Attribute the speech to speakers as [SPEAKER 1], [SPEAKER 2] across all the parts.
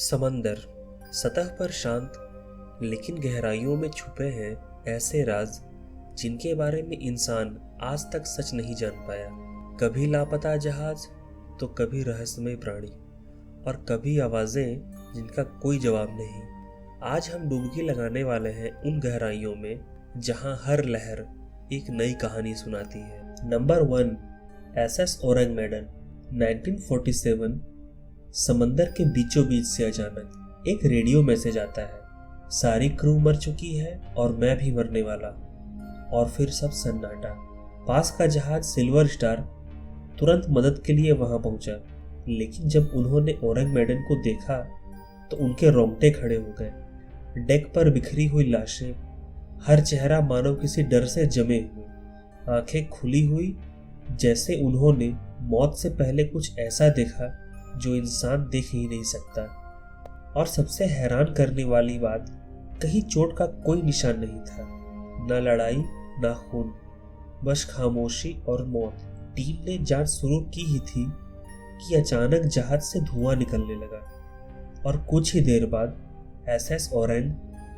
[SPEAKER 1] समंदर सतह पर शांत लेकिन गहराइयों में छुपे हैं ऐसे राज जिनके बारे में इंसान आज तक सच नहीं जान पाया। कभी लापता जहाज तो कभी रहस्यमय प्राणी और कभी आवाजें जिनका कोई जवाब नहीं। आज हम डुबकी लगाने वाले हैं उन गहराइयों में जहां हर लहर एक नई कहानी सुनाती है। Number 1, SS orange मैडन। 1947। समंदर के बीचों बीच से अचानक एक रेडियो मैसेज आता है, सारी क्रू मर चुकी है और मैं भी मरने वाला। और फिर सब सन्नाटा। पास का जहाज सिल्वर स्टार तुरंत मदद के लिए वहां पहुंचा, लेकिन जब उन्होंने ओरेंग मैडन को देखा तो उनके रोंगटे खड़े हो गए। डेक पर बिखरी हुई लाशें, हर चेहरा मानो किसी डर से जमे हुए, आंखें खुली हुई जैसे उन्होंने मौत से पहले कुछ ऐसा देखा जो इंसान देख ही नहीं सकता। और सबसे हैरान करने वाली बात, कहीं चोट का कोई निशान नहीं था, न लड़ाई न खून, बस खामोशी और मौत। टीम ने जांच शुरू की ही थी कि अचानक जहाज से धुआं निकलने लगा और कुछ ही देर बाद एसएस ओरेंग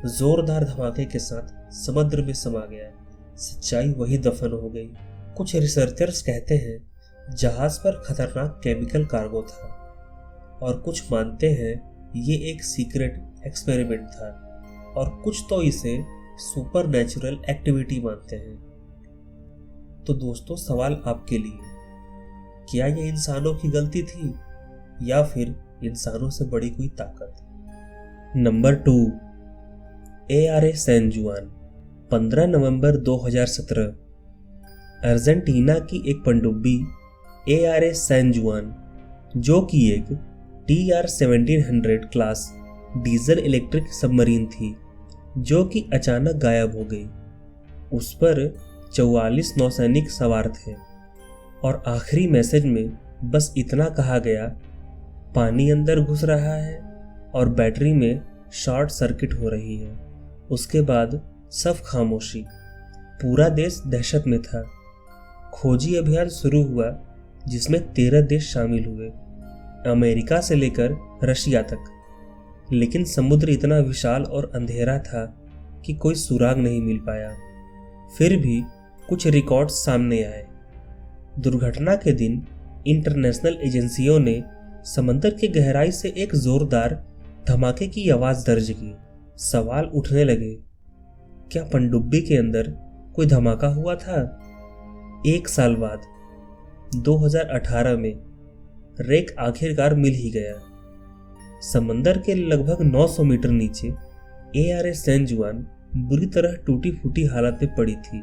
[SPEAKER 1] जोरदार धमाके के साथ समुद्र में समा गया। सच्चाई वही दफन हो गई। कुछ रिसर्चर्स कहते हैं जहाज पर खतरनाक केमिकल कार्गो था और कुछ मानते हैं ये एक सीक्रेट एक्सपेरिमेंट था और कुछ तो इसे सुपर नेचुरल एक्टिविटी मानते हैं। तो दोस्तों, सवाल आपके लिए, क्या ये इंसानों की गलती थी या फिर इंसानों से बड़ी कोई ताकत? नंबर 2, ARA सैन जुआन। 15 नवंबर 2017। अर्जेंटीना की एक पनडुब्बी ARA सैन जुआन, जो कि एक TR-1700 class diesel electric submarine थी, जो कि अचानक गायब हो गई। उस पर 44 नौसैनिक सवार थे और आखिरी मैसेज में बस इतना कहा गया, पानी अंदर घुस रहा है और बैटरी में शॉर्ट सर्किट हो रही है। उसके बाद सब खामोशी। पूरा देश दहशत में था। खोजी अभियान शुरू हुआ जिसमें 13 देश शामिल हुए, अमेरिका से लेकर रशिया तक। लेकिन समुद्र इतना विशाल और अंधेरा था कि कोई सुराग नहीं मिल पाया। फिर भी कुछ रिकॉर्ड्स सामने आए। दुर्घटना के दिन इंटरनेशनल एजेंसियों ने समंदर की गहराई से एक जोरदार धमाके की आवाज दर्ज की। सवाल उठने लगे, क्या पनडुब्बी के अंदर कोई धमाका हुआ था? 1 साल बाद 2018 में रेक आखिरकार मिल ही गया। समंदर के लगभग 900 मीटर नीचे ARA सैन जुआन बुरी तरह टूटी फूटी हालत में पड़ी थी।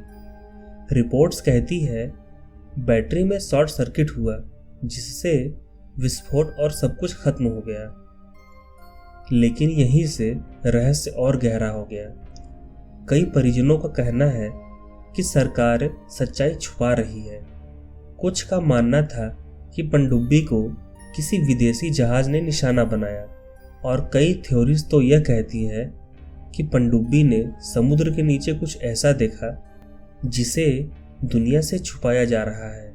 [SPEAKER 1] रिपोर्ट्स कहती है बैटरी में शॉर्ट सर्किट हुआ, जिससे विस्फोट और सब कुछ खत्म हो गया। लेकिन यहीं से रहस्य और गहरा हो गया। कई परिजनों का कहना है कि सरकार सच्चाई छुपा रही है। कुछ का मानना था कि पनडुब्बी को किसी विदेशी जहाज ने निशाना बनाया और कई थ्योरीज तो यह कहती हैं कि पनडुब्बी ने समुद्र के नीचे कुछ ऐसा देखा जिसे दुनिया से छुपाया जा रहा है।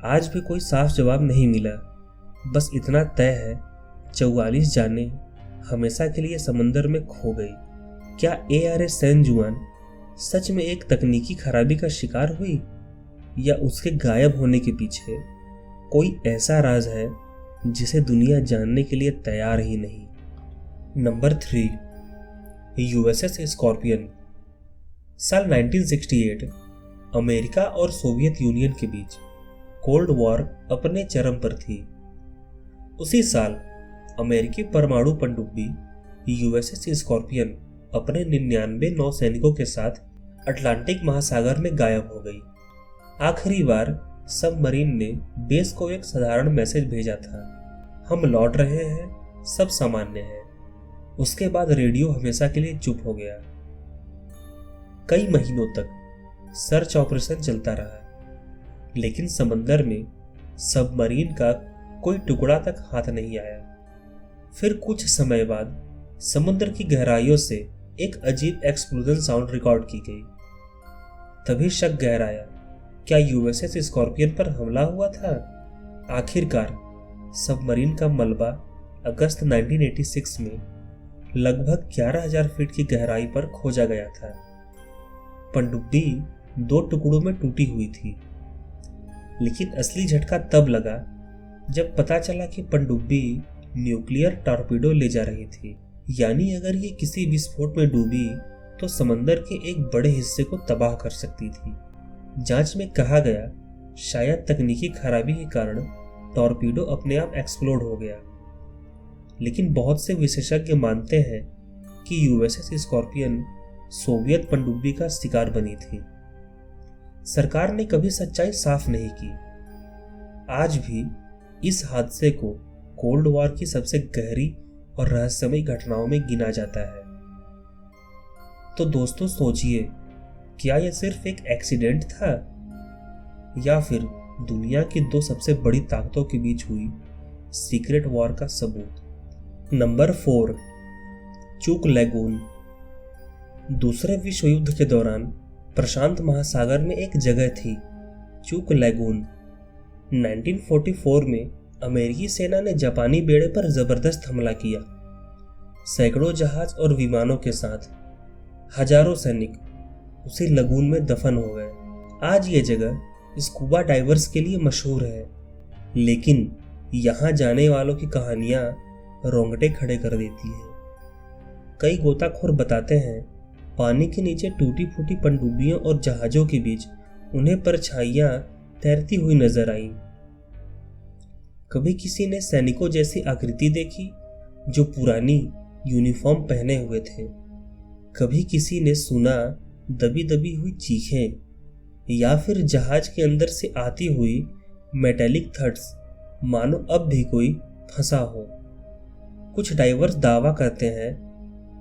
[SPEAKER 1] आज भी कोई साफ जवाब नहीं मिला। बस इतना तय है, 44 जाने हमेशा के लिए समंदर में खो गई। क्या ARA सैन जुआन सच में एक तकनीकी खराबी का शिकार हुई या उसके गायब होने के पीछे कोई ऐसा राज है जिसे दुनिया जानने के लिए तैयार ही नहीं? Number 3, USS scorpion. साल 1968 अमेरिका और सोवियत यूनियन के बीच कोल्ड वॉर अपने चरम पर थी। उसी साल अमेरिकी परमाणु पनडुब्बी USS स्कॉर्पियन अपने 99 नौसैनिकों के साथ अटलांटिक महासागर में गायब हो गई। आखिरी बार सबमरीन ने बेस को एक साधारण मैसेज भेजा था, हम लौट रहे हैं, सब सामान्य है। उसके बाद रेडियो हमेशा के लिए चुप हो गया। कई महीनों तक सर्च ऑपरेशन चलता रहा, लेकिन समंदर में सबमरीन का कोई टुकड़ा तक हाथ नहीं आया। फिर कुछ समय बाद समुद्र की गहराइयों से एक अजीब एक्सप्लोजन साउंड रिकॉर्ड की गई। तभी शक गहराया, क्या USS स्कॉर्पियन पर हमला हुआ था? आखिरकार सबमरीन का मलबा अगस्त 1986 में लगभग 11,000 फीट की गहराई पर खोजा गया था। पनडुब्बी 2 टुकड़ों में टूटी हुई थी, लेकिन असली झटका तब लगा जब पता चला कि पनडुब्बी न्यूक्लियर टॉर्पीडो ले जा रही थी। यानी अगर ये किसी विस्फोट में डूबी तो समंदर के एक बड़े हिस्से को तबाह कर सकती थी। जांच में कहा गया शायद तकनीकी खराबी के कारण टॉर्पीडो अपने आप एक्सप्लोड हो गया, लेकिन बहुत से विशेषज्ञ मानते हैं कि यूएसएस स्कॉर्पियन सोवियत पनडुब्बी का शिकार बनी थी। सरकार ने कभी सच्चाई साफ नहीं की। आज भी इस हादसे को कोल्ड वॉर की सबसे गहरी और रहस्यमयी घटनाओं में गिना जाता है। तो दोस्तों सोचिए, क्या यह सिर्फ एक एक्सीडेंट था या फिर दुनिया की 2 सबसे बड़ी ताकतों के बीच हुई सीक्रेट वॉर का सबूत। नंबर 4, चूक लैगून। दूसरे विश्व युद्ध के दौरान प्रशांत महासागर में एक जगह थी, चूक लैगून। 1944 में अमेरिकी सेना ने जापानी बेड़े पर जबरदस्त हमला किया। सैकड़ों जहाज और विमानों के साथ हजारों सैनिक उसी लगून में दफन हो गए। आज ये जगह स्कूबा डाइवर्स के लिए मशहूर है, लेकिन यहाँ जाने वालों की कहानियां रोंगटे खड़े कर देती है। कई गोताखोर बताते हैं पानी के नीचे टूटी फूटी पनडुब्बियों और जहाजों के बीच उन्हें परछाइयां तैरती हुई नजर आईं। कभी किसी ने सैनिकों जैसी आकृति देखी जो पुरानी यूनिफॉर्म पहने हुए थे। कभी किसी ने सुना दबी दबी हुई चीखें, या फिर जहाज के अंदर से आती हुई मेटेलिक थड्स, मानो अब भी कोई फंसा हो। कुछ डाइवर्स दावा करते हैं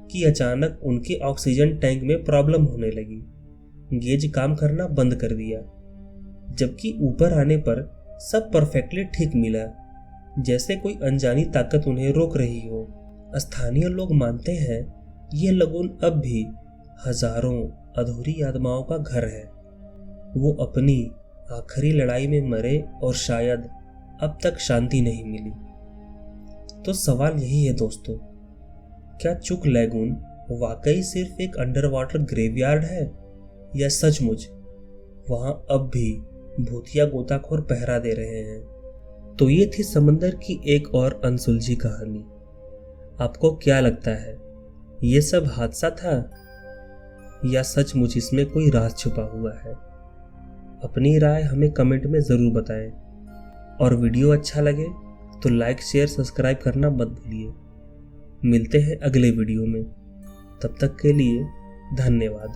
[SPEAKER 1] कि अचानक उनके ऑक्सीजन टैंक में प्रॉब्लम होने लगी, गेज काम करना बंद कर दिया, जबकि ऊपर आने पर सब परफेक्टली ठीक मिला, जैसे कोई अनजानी ताकत उन्हें रोक रही हो। स्थानीय लोग मानते हैं ये लगून अब भी हजारों अधूरी आत्माओं का घर है। वो अपनी आखिरी लड़ाई में मरे और शायद अब तक शांति नहीं मिली। तो सवाल यही है दोस्तों, क्या चूक लैगून वाकई सिर्फ एक अंडर वाटर ग्रेवयार्ड है, या सचमुच वहां अब भी भूतिया गोताखोर पहरा दे रहे हैं? तो ये थी समंदर की एक और अनसुलझी कहानी। आपको क्या लगता है, ये सब हादसा था या सचमुच इसमें कोई राज छुपा हुआ है? अपनी राय हमें कमेंट में ज़रूर बताएं, और वीडियो अच्छा लगे तो लाइक शेयर सब्सक्राइब करना मत भूलिए। मिलते हैं अगले वीडियो में, तब तक के लिए धन्यवाद।